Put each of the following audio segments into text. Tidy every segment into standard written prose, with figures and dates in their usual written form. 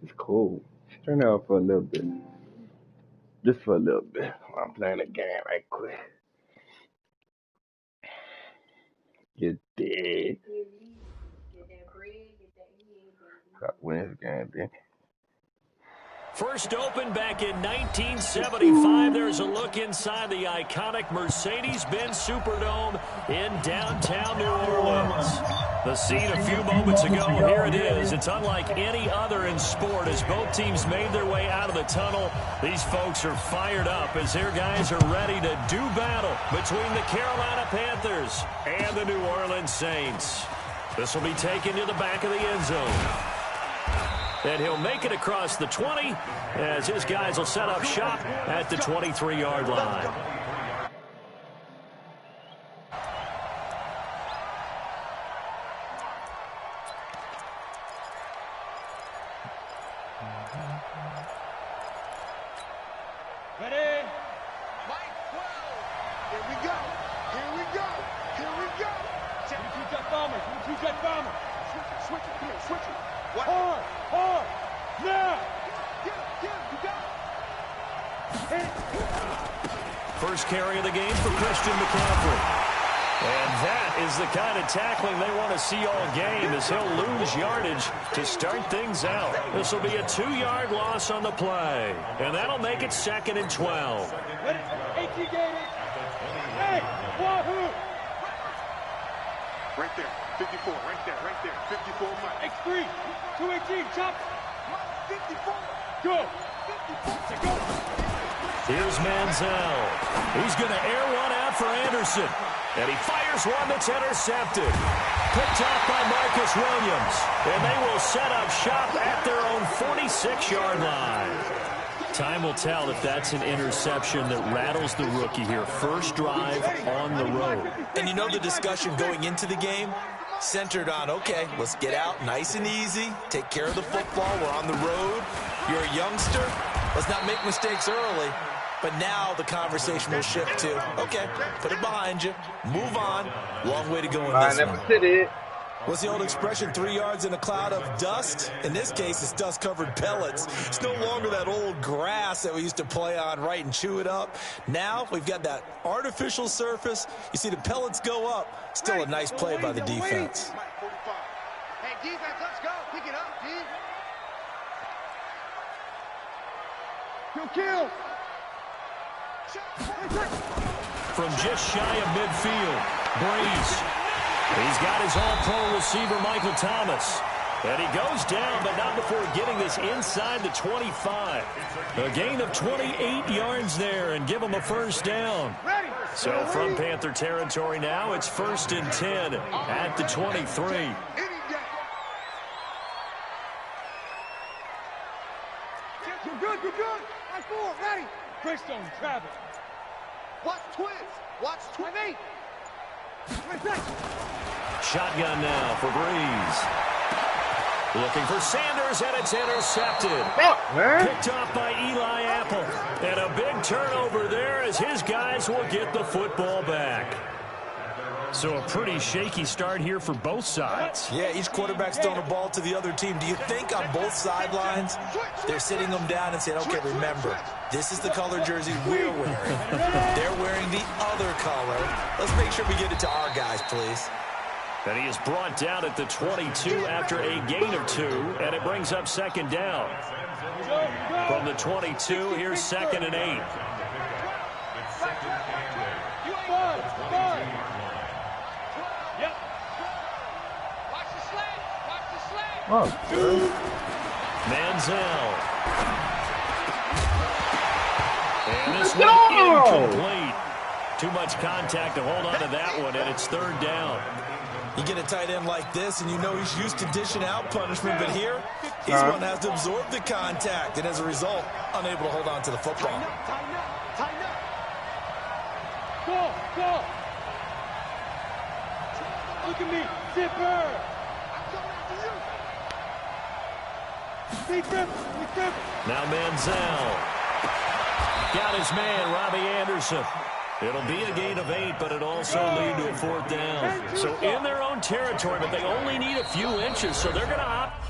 It's cool. Turn it off for a little bit. Just for a little bit. I'm playing a game right quick. You did. Stop winning this game, then. First opened back in 1975. There's a look inside the iconic Mercedes-Benz Superdome in downtown New Orleans. The scene a few moments ago, here it is. It's unlike any other in sport. As both teams made their way out of the tunnel, these folks are fired up as their guys are ready to do battle between the Carolina Panthers and the New Orleans Saints. This will be taken to the back of the end zone. And he'll make it across the 20 as his guys will set up shop at the 23-yard line. Ready? Mike 12. Here we go. Here we go. Here we go. Two-jet bomber. Two-jet bomber. Switch it. Here, switch it. What? Hard, now! Get him, you got it! First carry of the game for Christian McCaffrey. And that is the kind of tackling they want to see all game as he'll lose yardage to start things out. This will be a 2-yard loss on the play. And that'll make it 2nd and 12. Ready? Hey, wahoo! Right there, 54, right there, 54 Mike. X3, 218, chop. 54. Go. 54. Go. Here's Manziel. He's going to air one out for Anderson. And he fires one that's intercepted. Picked off by Marcus Williams. And they will set up shop at their own 46-yard line. Time will tell if that's an interception that rattles the rookie here. First drive on the road. And you know the discussion going into the game? Centered on, okay, let's get out nice and easy, take care of the football, we're on the road, you're a youngster, let's not make mistakes early. But now the conversation will shift to, okay, put it behind you, move on, long way to go in this one. What's the old expression, 3 yards in a cloud of dust? In this case, it's dust-covered pellets. It's no longer that old grass that we used to play on, right, and chew it up. Now we've got that artificial surface. You see the pellets go up. Still a nice play by the defense. Hey, defense, let's go. Pick it up, D. Kill. From just shy of midfield, Breeze. He's got his all-pro receiver, Michael Thomas. And he goes down, but not before getting this inside the 25. A gain of 28 yards there and give him a first down. So from Panther territory now, it's 1st and 10 at the 23. You're good. I'm forward, ready. Greystone, Travis. Watch twins. Watch twins. Shotgun now for Breeze. Looking for Sanders, and it's intercepted. Picked off by Eli Apple. And a big turnover there as his guys will get the football back. So a pretty shaky start here for both sides. Yeah, each quarterback's throwing a ball to the other team. Do you think on both sidelines they're sitting them down and saying, okay, remember, this is the color jersey we're wearing. They're wearing the other color. Let's make sure we get it to our guys, please. And he is brought down at the 22 after a gain of 2, and it brings up 2nd down. From the 22, here's 2nd and 8. Oh, Manziel. And this one incomplete. Too much contact to hold on to that one, and it's 3rd down. You get a tight end like this, and you know he's used to dishing out punishment, but here, he's one that has to absorb the contact, and as a result, unable to hold on to the football. Tighten up. Go. Look at me, zipper. Now Manziel. Got his man, Robbie Anderson. It'll be a gain of 8, but it also lead to a 4th down. So in their own territory, but they only need a few inches, so they're going to opt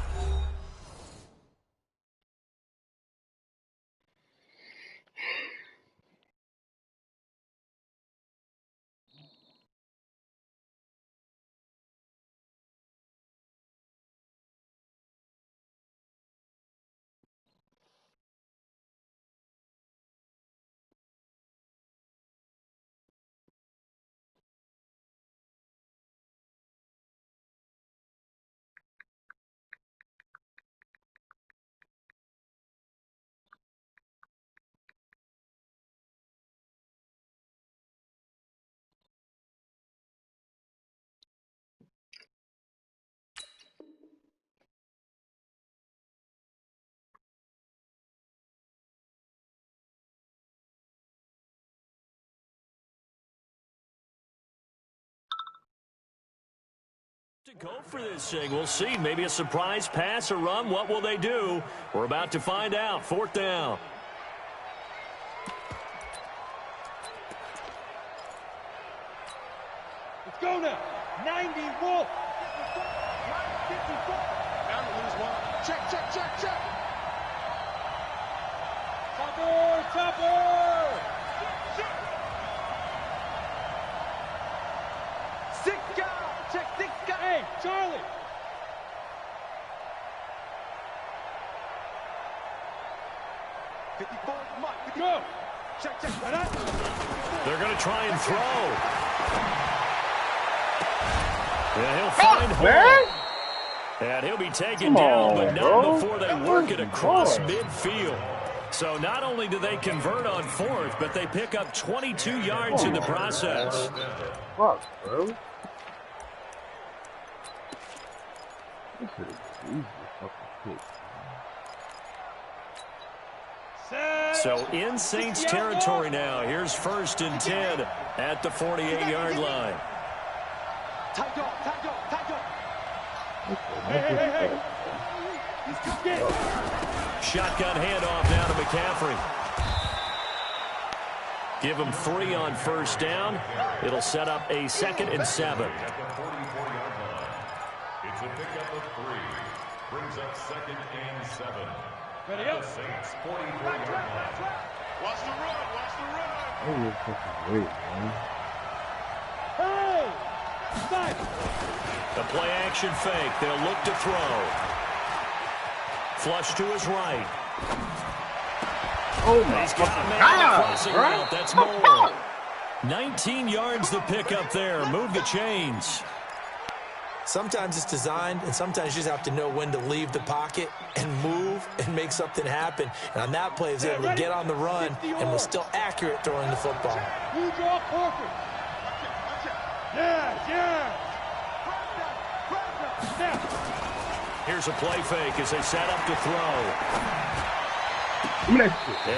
Go for this thing. We'll see. Maybe a surprise pass or run. What will they do? We're about to find out. 4th down. Let's go now. 90 Wolf. Down to lose one. Check. Topper. Sika. Check Sika. Hey, Charlie. Go. Check. They're going to try and throw. Yeah, he'll find home. And he'll be taken down, but not before they work it across midfield. So not only do they convert on 4th, but they pick up 22 yards in the process. Fuck, bro. This is easy fucking kick. So in Saints territory now. Here's 1st and 10 at the 48-yard line. Hey. Shotgun handoff now to McCaffrey. Give him 3 on 1st down. It'll set up a 2nd and 7. It's a pickup of 3. Brings up 2nd and 7. Ready up. Saints 44-yard line. Watch the run. Oh, you're fucking weird, man. Hey! Side. The play action fake. They'll look to throw. Flush to his right. Oh my He's got a man on the crossing route. That's more. 19 yards the pickup there. Move the chains. Sometimes it's designed, and sometimes you just have to know when to leave the pocket and move and make something happen. And on that play, he was able to get on the run and was still accurate throwing the football. You draw perfect. Yeah. Here's a play fake as they set up to throw. And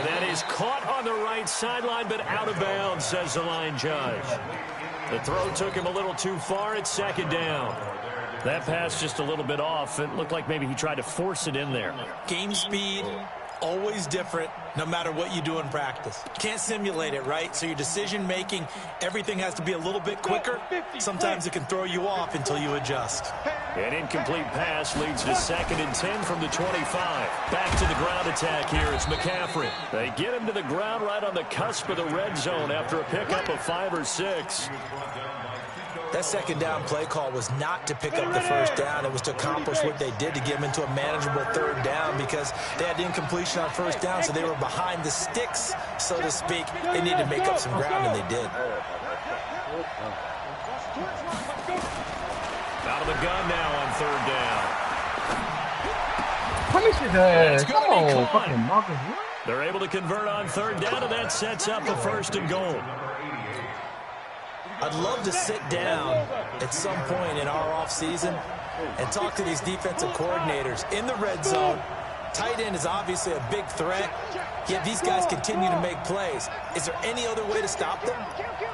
that is caught on the right sideline, but out of bounds, says the line judge. The throw took him a little too far. It's 2nd down. That pass just a little bit off. It looked like maybe he tried to force it in there. Game speed, always different, no matter what you do in practice. You can't simulate it, right? So your decision-making, everything has to be a little bit quicker. Sometimes it can throw you off until you adjust. An incomplete pass leads to 2nd and 10 from the 25. Back to the ground attack here. It's McCaffrey. They get him to the ground right on the cusp of the red zone after a pickup of 5 or 6. That 2nd down play call was not to pick up the 1st down. It was to accomplish what they did to get him into a manageable 3rd down because they had incompletion on 1st down, so they were behind the sticks, so to speak. They needed to make up some ground, and they did. Out of the gun now on 3rd down. Punish his ass. It's Come gonna be on, caught. fucking Marcus. They're able to convert on 3rd down, and that sets up a 1st and goal. I'd love to sit down at some point in our offseason and talk to these defensive coordinators in the red zone. Tight end is obviously a big threat, yet these guys continue to make plays. Is there any other way to stop them?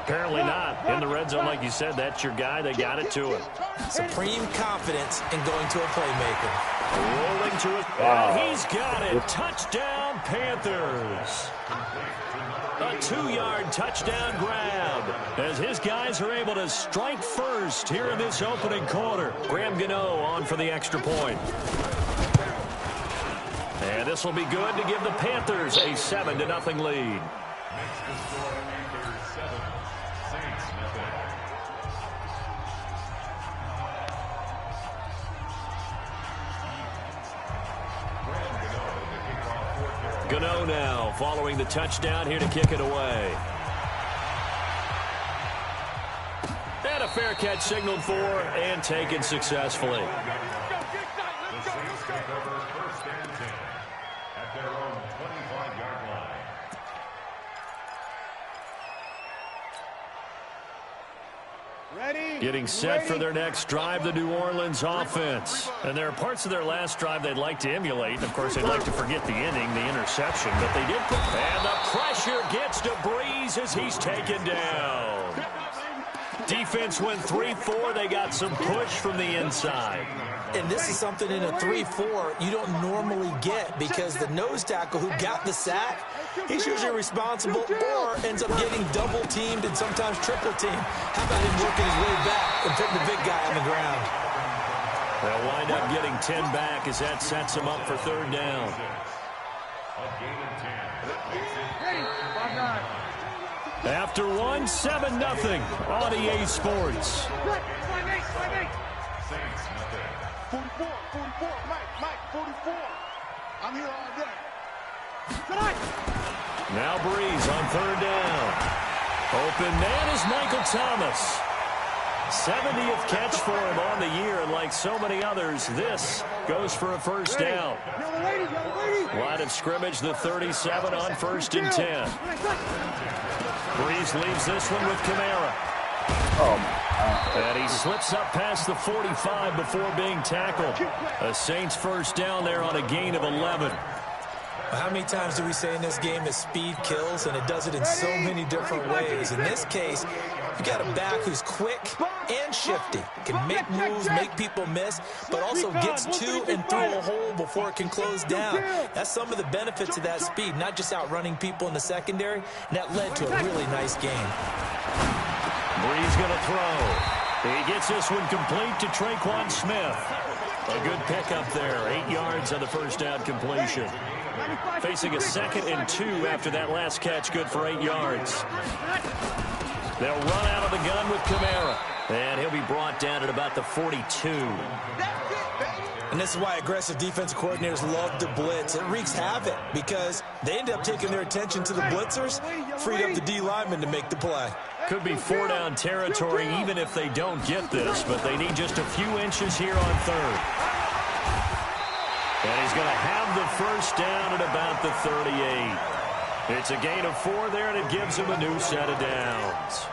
Apparently not. In the red zone, like you said, that's your guy. They got it to him. Supreme confidence in going to a playmaker. Rolling to it. And he's got it. Touchdown, Panthers. A 2-yard touchdown grab as his guys are able to strike first here in this opening quarter. Graham Gano on for the extra point. And this will be good to give the Panthers a 7-0 lead. Gano now following the touchdown here to kick it away. And a fair catch signaled for and taken successfully. The Saints take over 1st and 10 at their own 25-yard line. Ready? Getting set for their next drive, the New Orleans offense. And there are parts of their last drive they'd like to emulate. And, of course, they'd like to forget the inning, the interception. But they did. And the pressure gets to Breeze as he's taken down. Defense went 3-4. They got some push from the inside. And this is something in a 3-4 you don't normally get because the nose tackle who got the sack, he's usually responsible or ends up getting double teamed and sometimes triple teamed. How about him working his way back and putting the big guy on the ground? They'll wind up getting 10 back as that sets them up for third down. After one, 7-0 on EA Sports. 44, Mike, 44. I'm here all day. Now Breeze on third down. Open man is Michael Thomas. 70th catch for him on the year, and like so many others, this goes for a first down. Line of scrimmage, the 37 on 1st and 10. Breeze leaves this one with Kamara. And he slips up past the 45 before being tackled. A Saints first down there on a gain of 11. How many times do we say in this game that speed kills, and it does it in so many different ways? In this case, you got a back who's quick and shifty, can make moves, make people miss, but also gets to and through a hole before it can close down. That's some of the benefits of that speed, not just outrunning people in the secondary, and that led to a really nice game. Breeze going to throw. He gets this one complete to Traquan Smith. A good pickup there, 8 yards on the first down completion. Facing a 2nd and 2 after that last catch, good for 8 yards. They'll run out of the gun with Kamara, and he'll be brought down at about the 42. And this is why aggressive defensive coordinators love to blitz. It wreaks havoc because they end up taking their attention to the blitzers, freed up the D lineman to make the play. Could be 4-down territory even if they don't get this, but they need just a few inches here on third. And he's going to have the first down at about the 38. It's a gain of 4 there, and it gives him a new set of downs.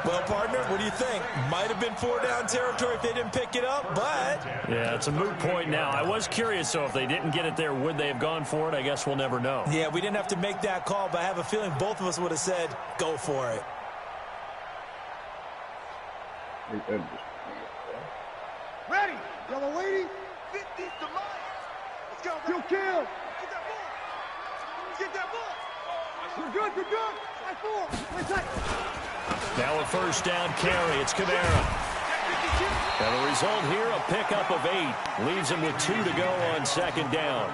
Well, partner, what do you think? Might have been 4-down territory if they didn't pick it up, but... Yeah, it's a moot point now. I was curious, so if they didn't get it there, would they have gone for it? I guess we'll never know. Yeah, we didn't have to make that call, but I have a feeling both of us would have said, go for it. Ready, yellow lady. 50's the line. Let's go. Kill. Get that ball. Get that ball. We're good. Now a first down carry. It's Kamara. And the result here, a pickup of 8. Leaves him with 2 to go on 2nd down.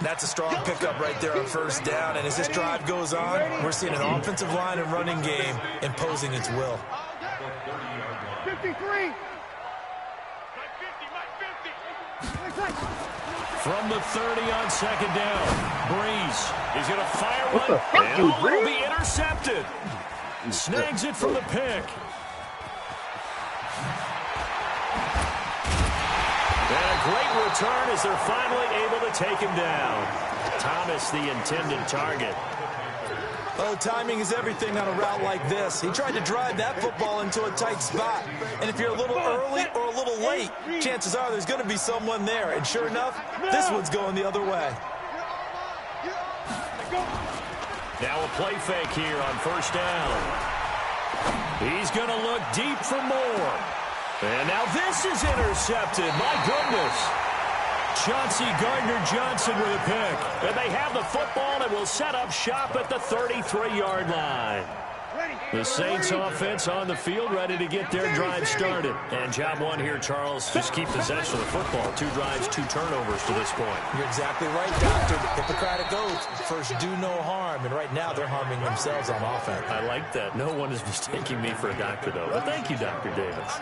That's a strong pickup right there on first down. And as this drive goes on, we're seeing an offensive line and running game imposing its will. 53. From the 30 on 2nd down, Breeze. He's going to fire one, and it'll be intercepted. Snags it from the pick. And a great return as they're finally able to take him down. Thomas, the intended target. Oh, timing is everything on a route like this. He tried to drive that football into a tight spot. And if you're a little early or a little late, chances are there's going to be someone there. And sure enough, this one's going the other way. Now a play fake here on first down. He's going to look deep for more. And now this is intercepted. My goodness. Chauncey Gardner-Johnson with a pick. And they have the football and will set up shop at the 33-yard line. The Saints offense on the field, ready to get their drive started. And job one here, Charles, just keep possession of the football. 2 drives, 2 turnovers to this point. You're exactly right, Doctor. Hippocratic oath. First, do no harm. And right now, they're harming themselves on offense. I like that. No one is mistaking me for a doctor, though. But thank you, Dr. Davis.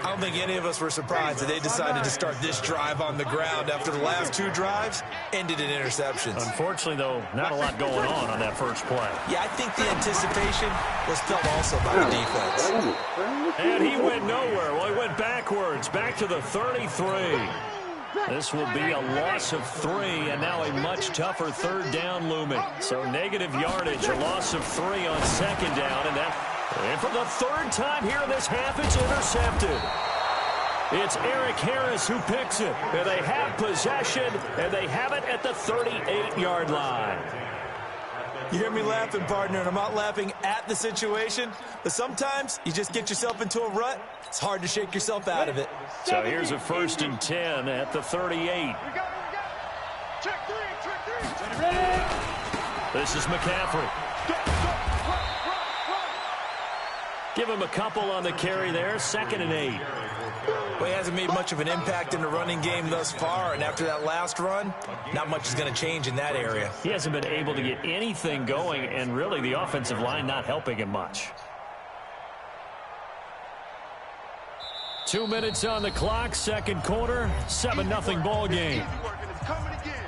I don't think any of us were surprised that they decided to start this drive on the ground after the last 2 drives ended in interceptions. Unfortunately, though, not a lot going on that first play. Yeah, I think the anticipation was felt also by the defense. And he went nowhere. Well, he went backwards, back to the 33. This will be a loss of 3, and now a much tougher third down looming. So negative yardage, a loss of 3 on 2nd down, and for the 3rd time here in this half, it's intercepted. It's Eric Harris who picks it. And they have possession, and they have it at the 38-yard line. You hear me laughing, partner, and I'm not laughing at the situation, but sometimes you just get yourself into a rut. It's hard to shake yourself out of it. So here's a 1st and 10 at the 38. Check three. Ready? This is McCaffrey. Give him a couple on the carry there. 2nd and 8. Well, he hasn't made much of an impact in the running game thus far, and after that last run, not much is going to change in that area. He hasn't been able to get anything going, and really the offensive line not helping him much. 2 minutes on the clock, 2nd quarter, 7-0 ball game. It's coming again.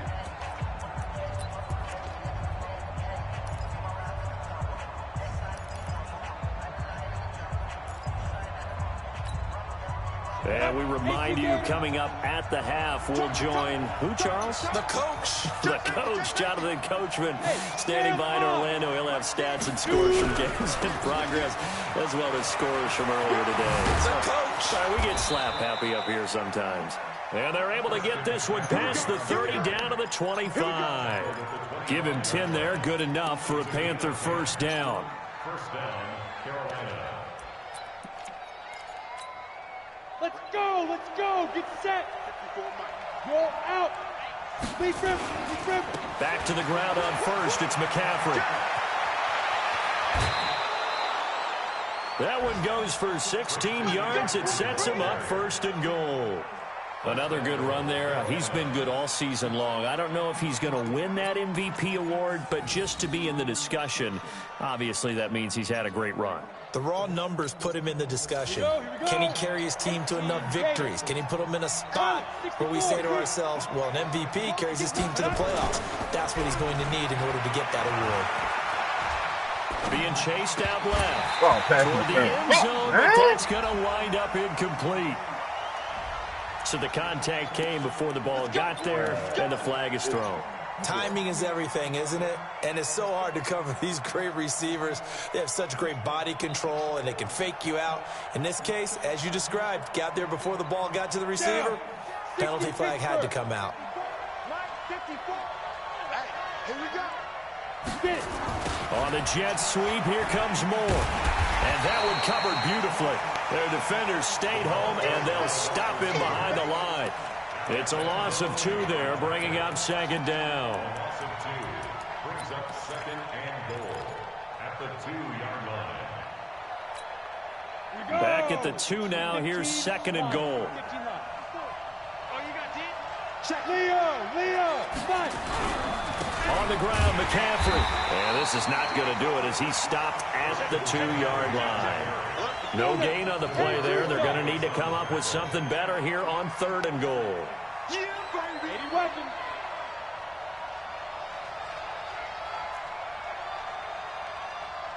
And we remind you, coming up at the half, we'll join who, Charles? The coach. The coach, Jonathan Coachman, standing by in Orlando. He'll have stats and scores from games in progress, as well as scores from earlier today. The coach. We get slap happy up here sometimes. And they're able to get this one past the 30 down to the 25. Give him 10 there, good enough for a Panther 1st down. 1st down, Carolina. Let's go. Get set. Roll out. Lead rim. Back to the ground on 1st. It's McCaffrey. That one goes for 16 yards. It sets him up 1st and goal. Another good run there. He's been good all season long. I don't know if he's going to win that MVP award, but just to be in the discussion, obviously that means he's had a great run. The raw numbers put him in the discussion. Can he carry his team to enough victories? Can he put them in a spot where we say to ourselves, well, an MVP carries his team to the playoffs. That's what he's going to need in order to get that award. Being chased out left pass toward the end zone, but that's going to wind up incomplete. So the contact came before the ball got there, and the flag is thrown. Timing is everything, isn't it? And it's so hard to cover these great receivers. They have such great body control, and they can fake you out. In this case, as you described, got there before the ball got to the receiver. Penalty flag had to come out. Here we go. On the jet sweep, here comes Moore. And that one covered beautifully. Their defenders stayed home, and they'll stop him behind the line. It's a loss of 2 there, bringing up 2nd down. Loss of 2 brings up 2nd and goal at the 2-yard line. Back at the 2 now. Here's 2nd and goal. Leo, spot. On the ground, McCaffrey. And this is not going to do it as he stopped at the 2-yard line. No gain on the play there. They're going to need to come up with something better here on 3rd and goal. Yeah, baby.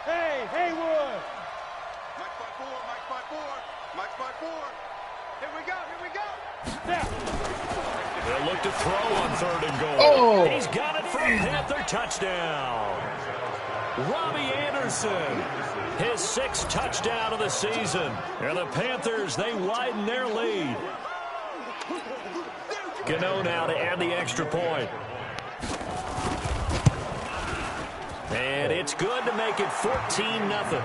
Hey, Haywood. Mike spot 4. Here we go. Now. They'll look to throw on 3rd and goal. He's got it for a Panther touchdown. Robbie Anderson, his 6th touchdown of the season. And the Panthers, they widen their lead. Gano now to add the extra point. And it's good to make it 14-0.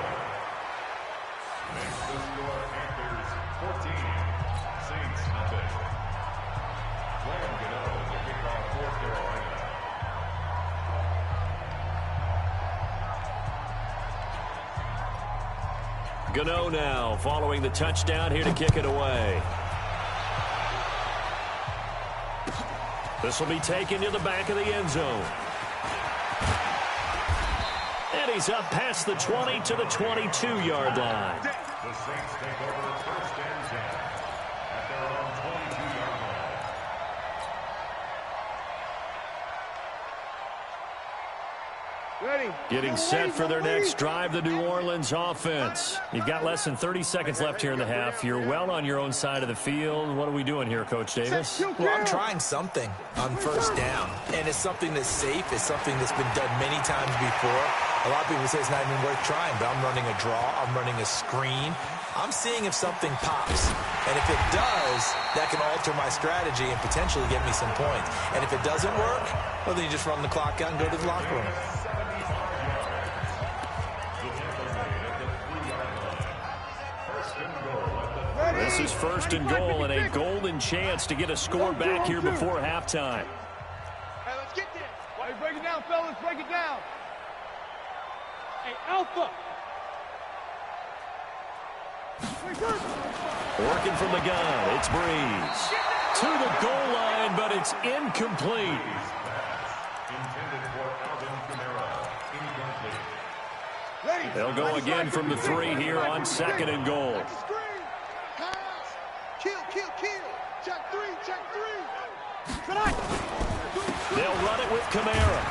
Gano now following the touchdown here to kick it away. This will be taken to the back of the end zone. And he's up past the 20 to the 22-yard line. The Saints take over 1st and 10 at their own 22-yard line. Ready. Getting set for their next drive, the New Orleans offense. You've got less than 30 seconds left here in the half. You're well on your own side of the field. What are we doing here, Coach Davis? Well, I'm trying something on 1st down, and it's something that's safe. It's something that's been done many times before. A lot of people say it's not even worth trying, but I'm running a draw. I'm running a screen. I'm seeing if something pops, and if it does, that can alter my strategy and potentially get me some points. And if it doesn't work, well, then you just run the clock out and go to the locker room. This is 1st and goal and a golden chance to get a score back here before halftime. Hey, let's get this. Hey, break it down, fellas. Break it down. Hey, Alpha. Working from the gun, it's Breeze. To the goal line, but it's incomplete. They'll go again from the 3 here on 2nd and goal. Kill. Check 3. They'll run it with Kamara.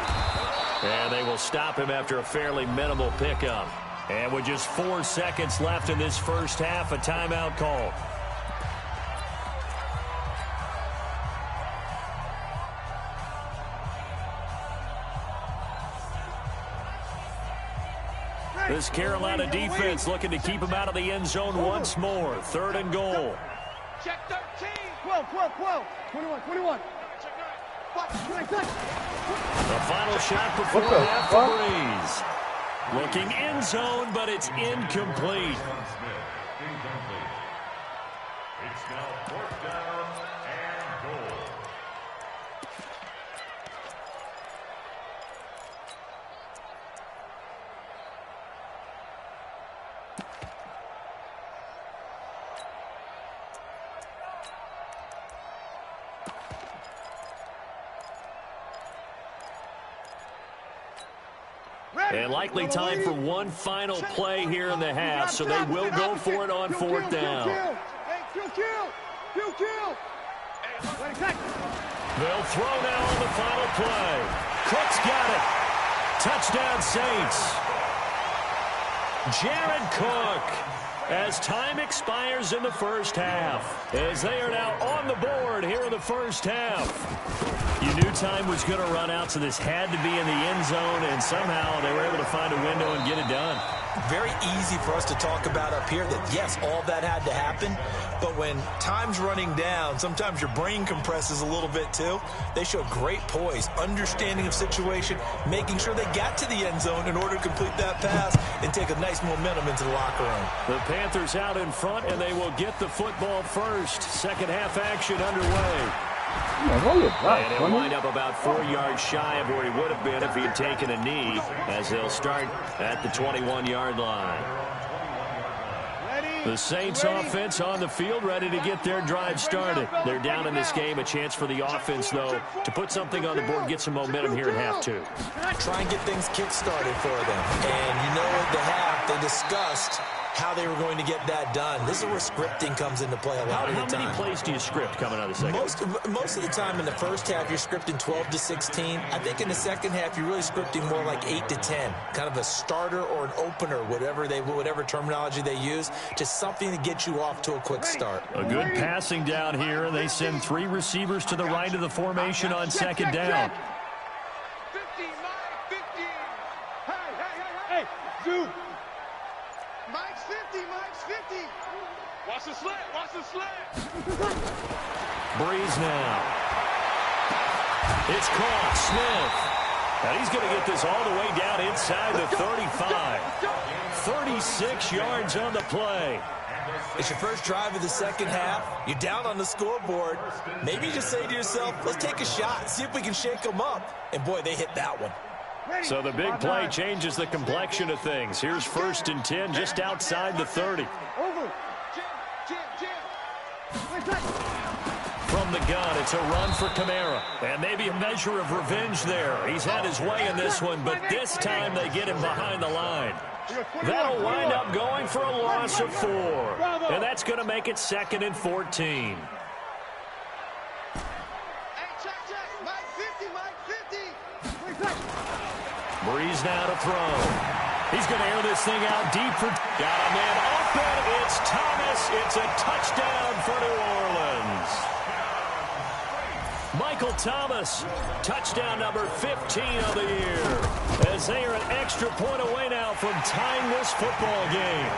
And they will stop him after a fairly minimal pickup. And with just 4 seconds left in this first half, a timeout call. This Carolina defense looking to keep him out of the end zone once more. 3rd and goal. Check 13. 12. 21. The final shot before half for Breeze. Looking end zone, but it's incomplete. It's now 4th down and goal. And likely time for one final play here in the half, so they will go for it on 4th down. They'll throw now on the final play. Cook's got it. Touchdown Saints. Jared Cook, as time expires in the first half, as they are now on the board here in the first half. You knew time was going to run out, so this had to be in the end zone, and somehow they were able to find a window and get it done. Very easy for us to talk about up here that, yes, all that had to happen, but when time's running down, sometimes your brain compresses a little bit too. They showed great poise, understanding of situation, making sure they got to the end zone in order to complete that pass and take a nice momentum into the locker room. The Panthers out in front, and they will get the football first. Second half action underway. And he'll wind up about 4 yards shy of where he would have been if he had taken a knee, as they'll start at the 21-yard line. The Saints offense on the field, ready to get their drive started. They're down in this game. A chance for the offense, though, to put something on the board, get some momentum here in half 2. Try and get things kick-started for them. And you know, at the half, they discussed how they were going to get that done. This is where scripting comes into play a lot of the time. How many plays do you script coming out of the second? Most of the time in the first half, you're scripting 12 to 16. I think in the second half, you're really scripting more like 8 to 10. Kind of a starter or an opener, whatever terminology they use, just something to get you off to a quick start. A good passing down here, and they send 3 receivers to the right of the formation on second down. 50, Mike, 50. Hey, dude. Mike's 50. Watch the slant. Breeze now. It's caught. Smith. And he's going to get this all the way down inside the 35. 36 yards on the play. It's your first drive of the second half. You're down on the scoreboard. Maybe you just say to yourself, let's take a shot, see if we can shake them up. And, boy, they hit that one. So the big play changes the complexion of things. Here's 1st and 10 just outside the 30. From the gun, it's a run for Kamara. And maybe a measure of revenge there. He's had his way in this one, but this time they get him behind the line. That'll wind up going for a loss of 4. And that's going to make it 2nd and 14. Breeze now to throw. He's going to air this thing out deep for... Got a man open. It's Thomas. It's a touchdown for New Orleans. Michael Thomas, touchdown number 15 of the year. As they are an extra point away now from tying this football game.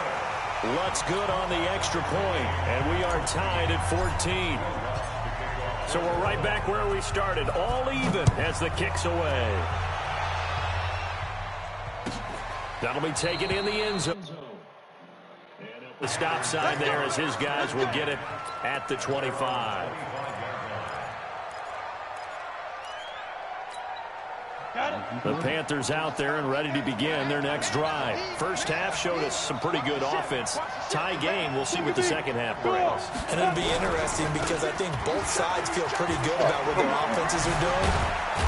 Lutz good on the extra point, and we are tied at 14. So we're right back where we started, all even as the kick's away. That'll be taken in the end zone. And The stop sign there as his guys will get it at the 25. The Panthers out there and ready to begin their next drive. First half showed us some pretty good offense. Tie game, we'll see what the second half brings. And it'll be interesting because I think both sides feel pretty good about what their offenses are doing.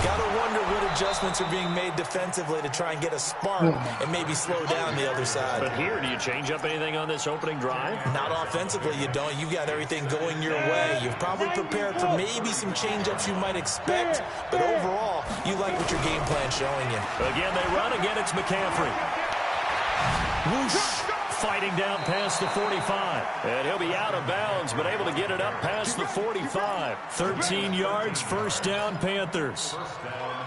Got to wonder what adjustments are being made defensively to try and get a spark and maybe slow down the other side. But here, do you change up anything on this opening drive? Not offensively, you don't. You've got everything going your way. You've probably prepared for maybe some change-ups you might expect, but overall, you like what your game plan's showing you. Again, they run. Again, it's McCaffrey. Whoosh! Fighting down past the 45. And he'll be out of bounds, but able to get it up past the 45. 13 yards, first down, Panthers.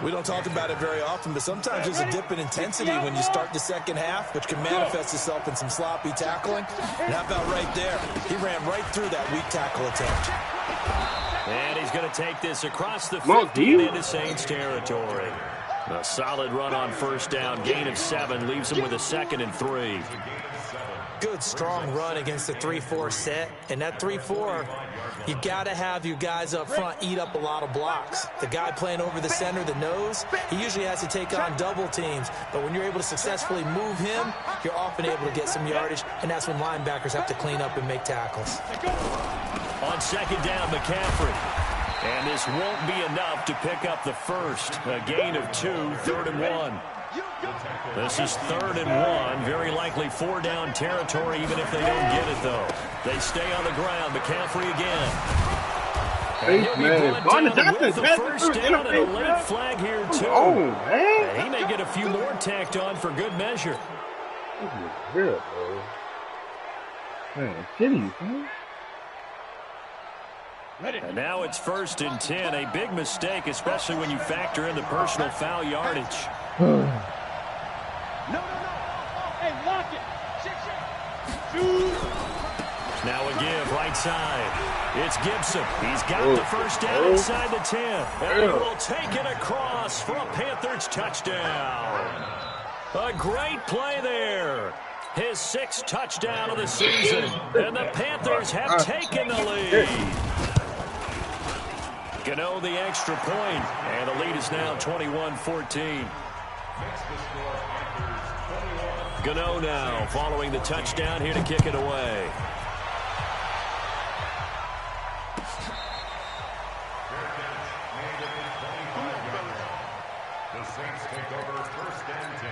We don't talk about it very often, but sometimes there's a dip in intensity when you start the second half, which can manifest itself in some sloppy tackling. And how about right there? He ran right through that weak tackle attempt. And he's going to take this across the 50 and into Saints territory. A solid run on first down. Gain of 7 leaves him with a 2nd and 3. Good, strong run against the 3-4 set. And that 3-4, you've got to have your guys up front eat up a lot of blocks. The guy playing over the center, the nose, he usually has to take on double teams. But when you're able to successfully move him, you're often able to get some yardage, and that's when linebackers have to clean up and make tackles. On second down, McCaffrey. And this won't be enough to pick up the first. A gain of 2, 3rd and 1. This is 3rd and 1. Very likely 4-down territory, even if they don't get it, though. They stay on the ground. McCaffrey again. And he'll be brought down with the first down and a late flag here, too. Oh, man. And he may get a few more tacked on for good measure. This is real, bro. Man, cities, man. And now it's 1st and 10. A big mistake, especially when you factor in the personal foul yardage. No. Hey, lock it. Now a give, right side. It's Gibson. He's got the first down inside the 10. And he will take it across for a Panthers touchdown. A great play there. His 6th touchdown of the season. And the Panthers have taken the lead. Gano the extra point, and the lead is now 21-14. Gano now following the touchdown here to kick it away. The Saints take over 1st and 10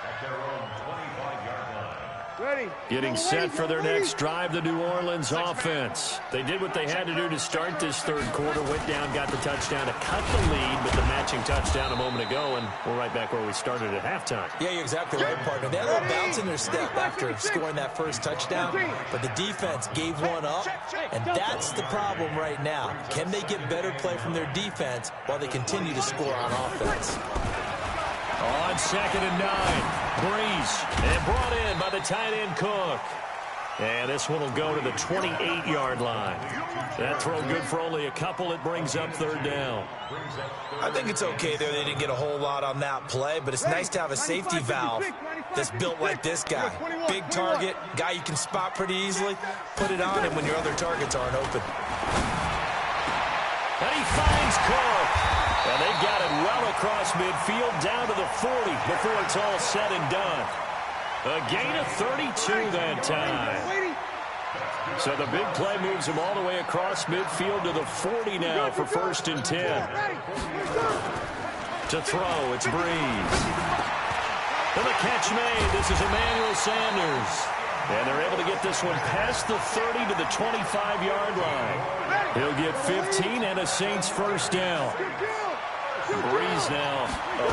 at their own 25-yard line. Ready. Getting set for their next drive, the New Orleans offense. They did what they had to do to start this 3rd quarter. Went down, got the touchdown to cut the lead with the matching touchdown a moment ago, and we're right back where we started at halftime. Yeah, you're exactly right, partner. They had a little bounce in their step after scoring that first touchdown, but the defense gave one up, and that's the problem right now. Can they get better play from their defense while they continue to score on offense? On 2nd and 9. Breeze, and brought in by the tight end Cook. And this one will go to the 28-yard line. That throw good for only a couple. It brings up 3rd down. I think it's okay there. They didn't get a whole lot on that play, but it's nice to have a safety valve that's built like this guy. Big target, guy you can spot pretty easily. Put it on him when your other targets aren't open. And he finds Cook. And they got it well across midfield down to the 40 before it's all said and done. A gain of 32 that time. So the big play moves him all the way across midfield to the 40 now for 1st and 10. To throw, it's Breeze. And the catch made. This is Emmanuel Sanders. And they're able to get this one past the 30 to the 25-yard line. He'll get 15 and a Saints first down. Breeze now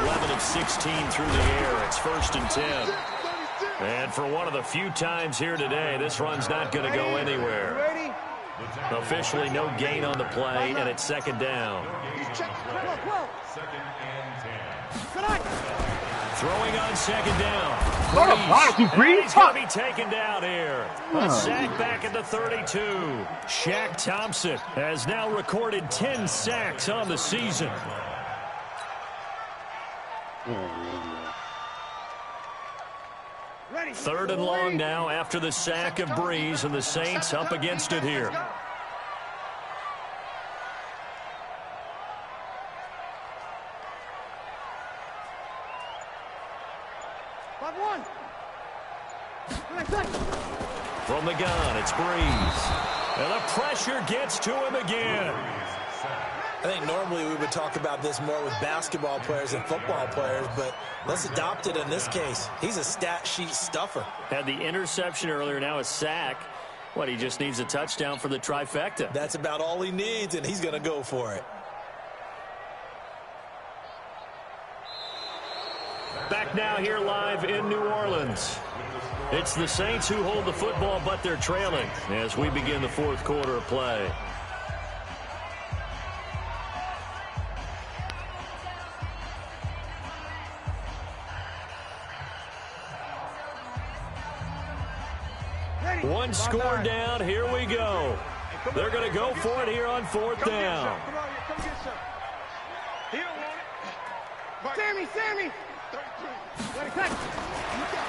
11 of 16 through the air. It's 1st and 10. And for one of the few times here today, this run's not going to go anywhere. Officially no gain on the play, and it's 2nd down. 2nd and 10. Throwing on 2nd down. Breeze. He's going to be taken down here. A sack back at the 32. Shaq Thompson has now recorded 10 sacks on the season. 3rd and long now after the sack of Breeze, and the Saints up against it here. From the gun, it's Breeze. And the pressure gets to him again. I think normally we would talk about this more with basketball players and football players, but let's adopt it in this case. He's a stat sheet stuffer. Had the interception earlier, now a sack. What, he just needs a touchdown for the trifecta. That's about all he needs, and he's going to go for it. Back now here live in New Orleans. It's the Saints who hold the football, but they're trailing as we begin the 4th quarter of play. One score down, here we go. They're going to go for it here on 4th down. Sammy!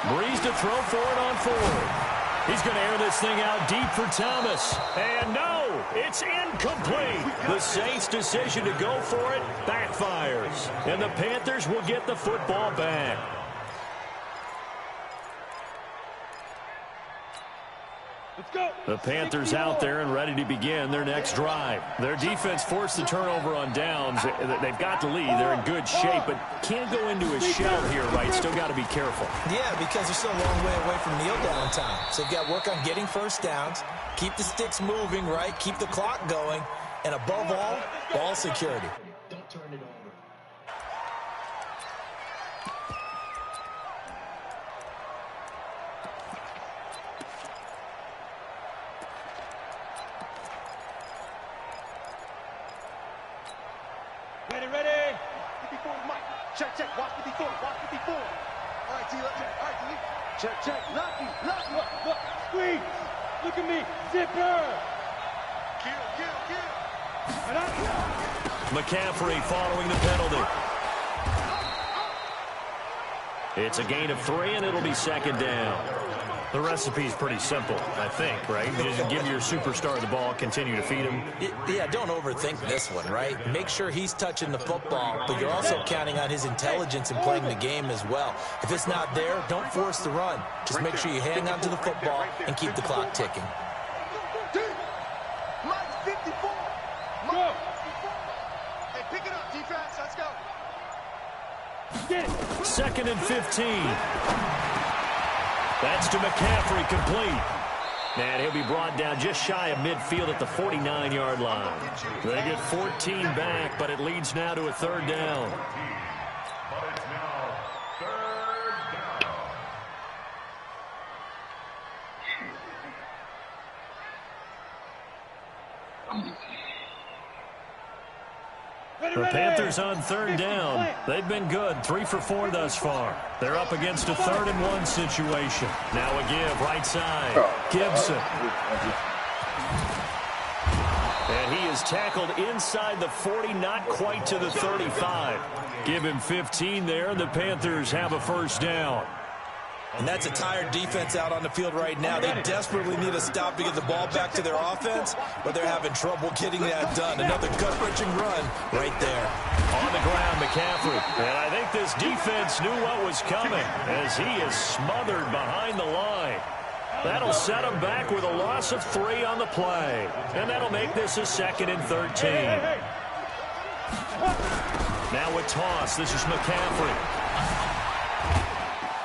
Breeze to throw for it on 4th. He's going to air this thing out deep for Thomas. And no, it's incomplete. The Saints' decision to go for it backfires. And the Panthers will get the football back. The Panthers out there and ready to begin their next drive. Their defense forced the turnover on downs. They've got the lead. They're in good shape, but can't go into a shell here, right? Still got to be careful. Yeah, because they're still a long way away from kneel down time. So they've got to work on getting first downs, keep the sticks moving, right? Keep the clock going, and above all, ball security. Don't turn it over. Ready. 54, Mike. Check. Watch 54. All right, T. Check. Look. Squeeze. Look at me. Zipper. Kill. McCaffrey following the penalty. It's a gain of 3, and it'll be 2nd down. The recipe's pretty simple, I think, right? You just give your superstar the ball, continue to feed him. Yeah, don't overthink this one, right? Make sure he's touching the football, but you're also counting on his intelligence in playing the game as well. If it's not there, don't force the run. Just make sure you hang on to the football and keep the clock ticking. Mike 54. Go. Hey, pick it up, defense. Let's go. 2nd and 15. That's to McCaffrey, complete. And he'll be brought down just shy of midfield at the 49-yard line. They get 14 back, but it leads now to a 3rd down. But it's now 3rd down. The Panthers on 3rd down. They've been good, 3 for 4 thus far. They're up against a 3rd and 1 situation. Now a give, right side. Gibson. And he is tackled inside the 40, not quite to the 35. Give him 15 there, and the Panthers have a 1st down. And that's a tired defense out on the field right now. They desperately need a stop to get the ball back to their offense, but they're having trouble getting that done. Another gut-wrenching run right there. On the ground, McCaffrey. And I think this defense knew what was coming as he is smothered behind the line. That'll set him back with a loss of 3 on the play. And that'll make this a 2nd and 13. Now a toss. This is McCaffrey.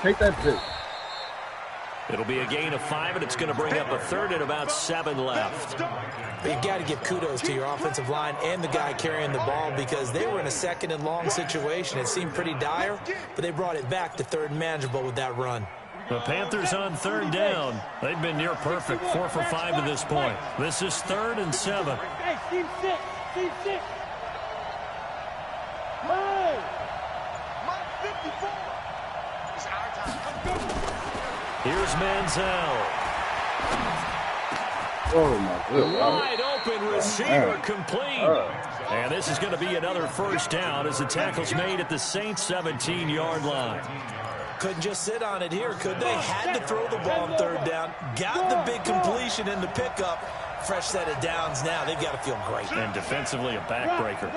Take that pitch. It'll be a gain of 5, and it's going to bring up a 3rd and about 7 left. But you've got to give kudos to your offensive line and the guy carrying the ball because they were in a 2nd and long situation. It seemed pretty dire, but they brought it back to 3rd and manageable with that run. The Panthers on 3rd down. They've been near perfect, 4 for 5 to this point. This is 3rd and 7. Hey, team 6. Hey! Mike 54. It's our time. Here's Manziel. Oh, my goodness. Wide open receiver complete. And this is going to be another 1st down as the tackle's made at the Saints' 17-yard line. couldn't just sit on it here, could they? Had to throw the ball on third down. Got the big completion in the pickup. Fresh set of downs now. They've got to feel great. And defensively, a backbreaker.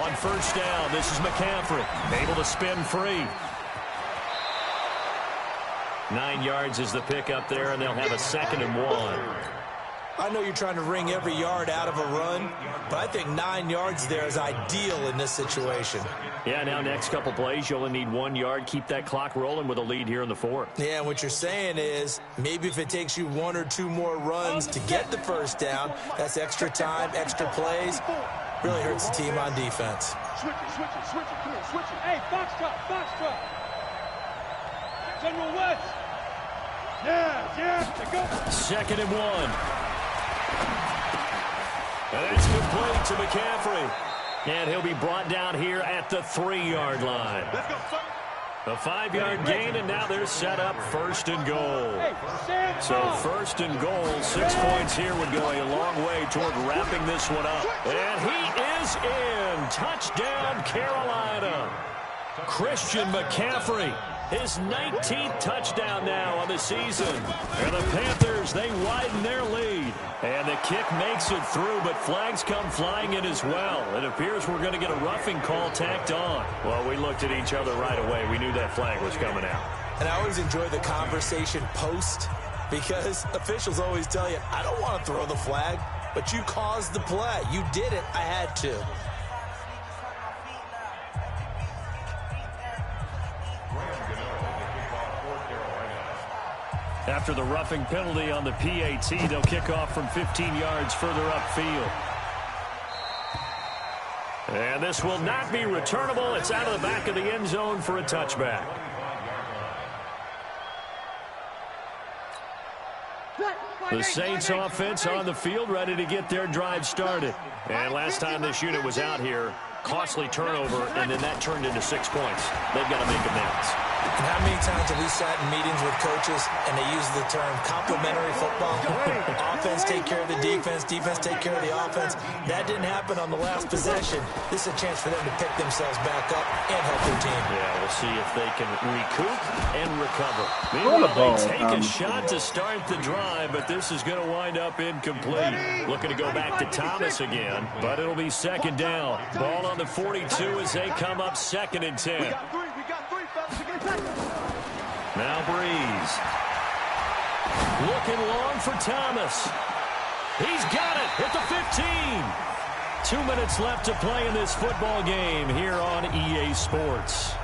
On first down, this is McCaffrey. Able to spin free. 9 yards is the pickup there, and they'll have a 2nd and 1. I know you're trying to wring every yard out of a run, but I think 9 yards there is ideal in this situation. Yeah, now next couple plays, you only need 1 yard. Keep that clock rolling with a lead here in the 4th. Yeah, what you're saying is maybe if it takes you 1 or 2 more runs to get the first down, that's extra time, extra plays. Really hurts the team on defense. Switch it, switch it, switch it. Come on, switch it. Hey, box drop. General West. Yeah, go. 2nd and 1. And that's complete to McCaffrey. And he'll be brought down here at the 3-yard line. Let's go, son. A 5-yard gain, and now they're set up 1st and goal. So 1st and goal, 6 points here would go a long way toward wrapping this one up. And he is in. Touchdown, Carolina. Christian McCaffrey, his 19th touchdown now on the season. And the Panthers, they widen their lead. And the kick makes it through, but flags come flying in as well. It appears we're going to get a roughing call tacked on. Well, we looked at each other right away. We knew that flag was coming out. And I always enjoy the conversation post because officials always tell you, I don't want to throw the flag, but you caused the play. You did it. I had to. After the roughing penalty on the PAT, they'll kick off from 15 yards further upfield. And this will not be returnable. It's out of the back of the end zone for a touchback. The Saints offense on the field, ready to get their drive started. And last time this unit was out here, costly turnover, and then that turned into 6 points. They've got to make amends. And how many times have we sat in meetings with coaches and they use the term complementary football? Offense take care of the defense, defense take care of the offense. That didn't happen on the last possession. This is a chance for them to pick themselves back up and help their team. Yeah, we'll see if they can recoup and recover. Meanwhile, they take a shot to start the drive, but this is going to wind up incomplete. Looking to go back to Thomas again, but it'll be 2nd down. Ball on the 42 as they come up 2nd and 10. We got three, fellas. Now Breeze. Looking long for Thomas. He's got it at the 15. 2 minutes left to play in this football game here on EA Sports.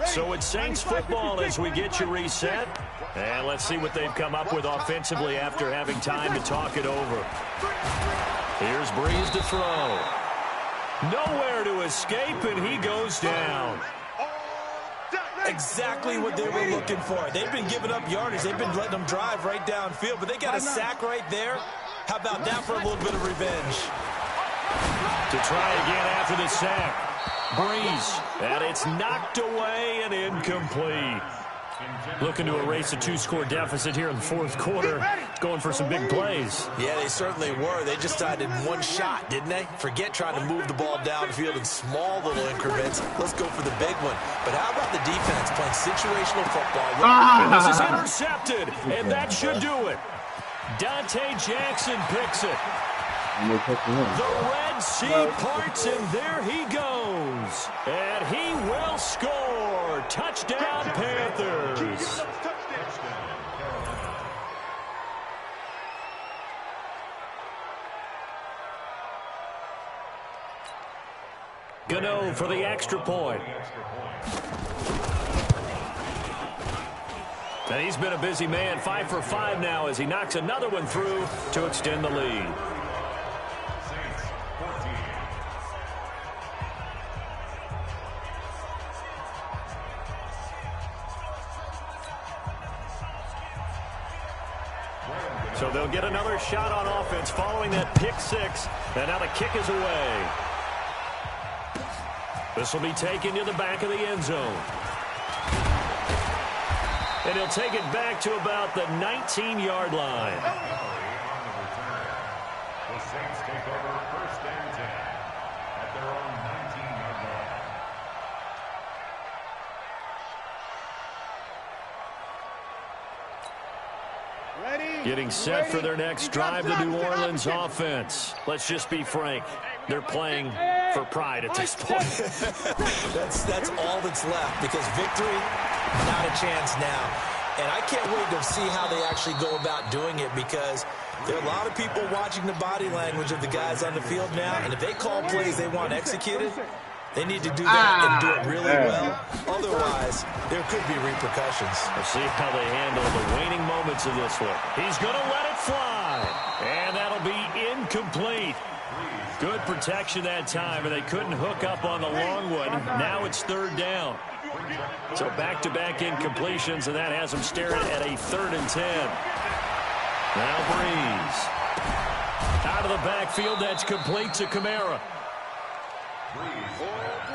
So it's Saints football as we get you reset. And let's see what they've come up with offensively after having time to talk it over. Here's Breeze to throw. Nowhere to escape, and he goes down. Exactly what they were looking for. They've been giving up yardage. They've been letting them drive right downfield, but they got a sack right there. How about that for a little bit of revenge? To try again after the sack. Breeze, and it's knocked away and incomplete. Looking to erase a 2-score deficit here in the 4th quarter. Going for some big plays. Yeah, they certainly were. They just decided one shot, didn't they? Forget trying to move the ball downfield in small little increments. Let's go for the big one. But how about the defense playing situational football? And this is intercepted, and that should do it. Dante Jackson picks it. The Red Sea parts, and there he goes. And he will score. Touchdown, Panthers. Gano for the extra point. And he's been a busy man, 5 for 5 now as he knocks another one through to extend the lead. So they'll get another shot on offense following that pick six. And now the kick is away. This will be taken to the back of the end zone. And he'll take it back to about the 19-yard line. The Saints take over first and 10 at their own 19-yard line. Ready? Getting set for their next drive, the New Orleans offense. Let's just be frank. They're playing for pride at this point. That's all that's left, because victory, not a chance now. And I can't wait to see how they actually go about doing it, because there are a lot of people watching the body language of the guys on the field now, and if they call plays they want executed, they need to do that and do it really well. Otherwise, there could be repercussions. We'll see how they handle the waning moments of this one. He's going to let it fly, and that'll be incomplete. Good protection that time, and they couldn't hook up on the long one. Now it's third down. So back-to-back incompletions, and that has them staring at a 3rd and 10. Now Breeze. Out of the backfield, that's complete to Kamara. Oh, boy,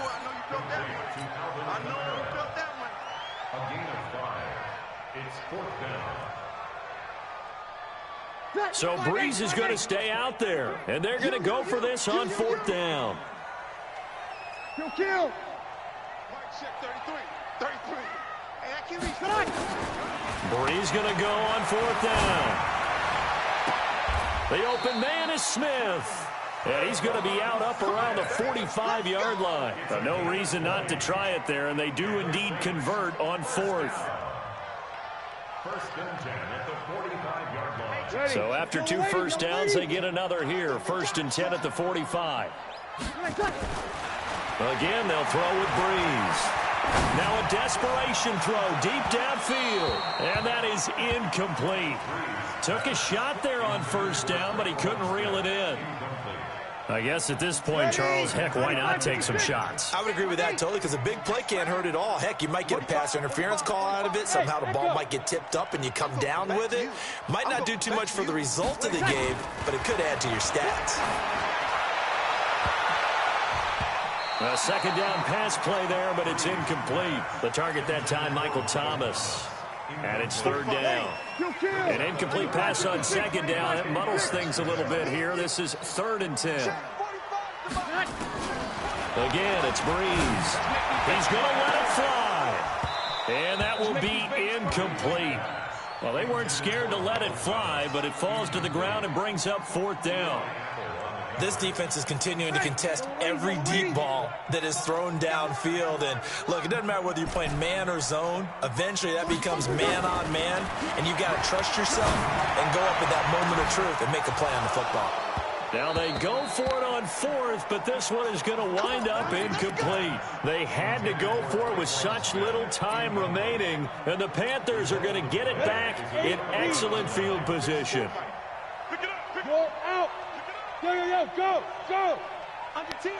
I know you felt that one. I know you felt that one. A gain of 5. It's 4th down. So Breeze is going to stay out there, and they're going to go for this on 4th down. Kill. Mike check 33. 33. Hey, I can't reach. Come on. Breeze going to go on 4th down. The open man is Smith. And he's going to be out up around the 45-yard line. No reason not to try it there, and they do indeed convert on 4th. First and 10 at the 45-yard line. So after 2 first downs, they get another here. 1st and 10 at the 45. Again, they'll throw with Breeze. Now a desperation throw deep downfield. And that is incomplete. Took a shot there on 1st down, but he couldn't reel it in. I guess at this point, Charles, heck, why not take some shots? I would agree with that totally, because a big play can't hurt at all. Heck, you might get a pass interference call out of it. Somehow the ball might get tipped up and you come down with it. Might not do too much for the result of the game, but it could add to your stats. A 2nd down pass play there, but it's incomplete. The target that time, Michael Thomas. And it's 3rd down. An incomplete pass on 2nd down. It muddles things a little bit here. This is 3rd and 10. Again, it's Breeze. He's going to let it fly. And that will be incomplete. Well, they weren't scared to let it fly, but it falls to the ground and brings up 4th down. This defense is continuing to contest every deep ball that is thrown downfield. And look, it doesn't matter whether you're playing man or zone. Eventually that becomes man on man, and you've got to trust yourself and go up at that moment of truth and make a play on the football. Now they go for it on 4th, but this one is going to wind up incomplete. They had to go for it with such little time remaining, and the Panthers are going to get it back in excellent field position. Go out. Go. Under 10.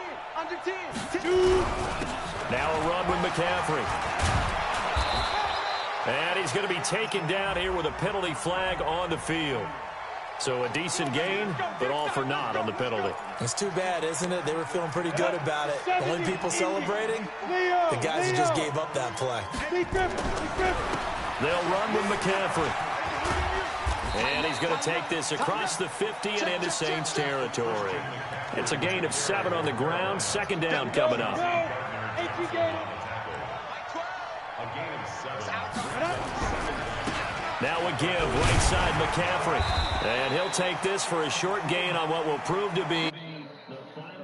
Now a run with McCaffrey. And he's going to be taken down here with a penalty flag on the field. So a decent gain, but all for naught on the penalty. It's too bad, isn't it? They were feeling pretty good about it. The only people celebrating, the guys who just gave up that play. They'll run with McCaffrey. And he's going to take this across the 50 and into Saints territory. It's a gain of 7 on the ground. 2nd down coming up. Now a give, right side McCaffrey. And he'll take this for a short gain on what will prove to be